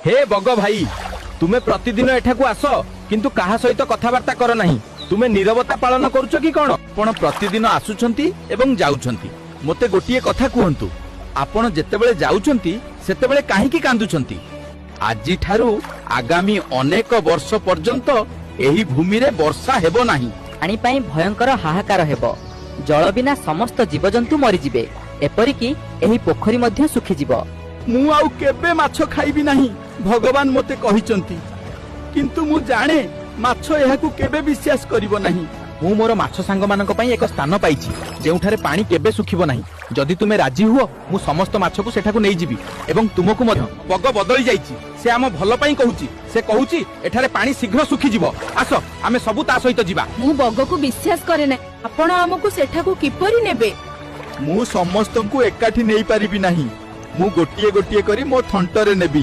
हे bug भाई तुमे प्रतिदिन एठाकू आस किंतु काहा सहित कथाबार्ता कर नाही तुमे नीरवता पालन करूछ कि कोन आपण प्रतिदिन आसुछंती एवं जाउछंती मते गोटिए कथा कहंतु आपण जेतेबेले जाउछंती सेतेबेले काहे की कांदुछंती आजि ठारू आगामी अनेक वर्ष पर्यंत एही भूमि रे वर्षा हेबो नाही पानी पाई भयंकर हाहाकार हेबो जल बिना समस्त जीवजंतु मरि जिवे एपरिकी एही पोखरी मध्ये सुखी जिवो मु आउ केबे माछ खाइबी नाही भगवान मते कहिचंती किंतु मु जाने माछ एहाकू केबे विश्वास करिवो नाही मु मोर माछ सांग मानक पई एक स्थान पाइछि जेउठारे पानी केबे सुखिबो नाही जदि तुमे राजी हुओ मु समस्त माछ को सेठाकू नै जिबी एवं तुमको मध्य पग बदली जाइछि से आम भल पई कहूछि से कहूछि एठारे पानी शीघ्र सुखी जिवो आस आमे सबु ता सहित जिबा मु बग को विश्वास करे ना आपण हमकु सेठाकू किपरि नेबे मु समस्त को एकाठी नै पारिबी नाही मु गोटिए गोटिए करी मो थंटरे नेबी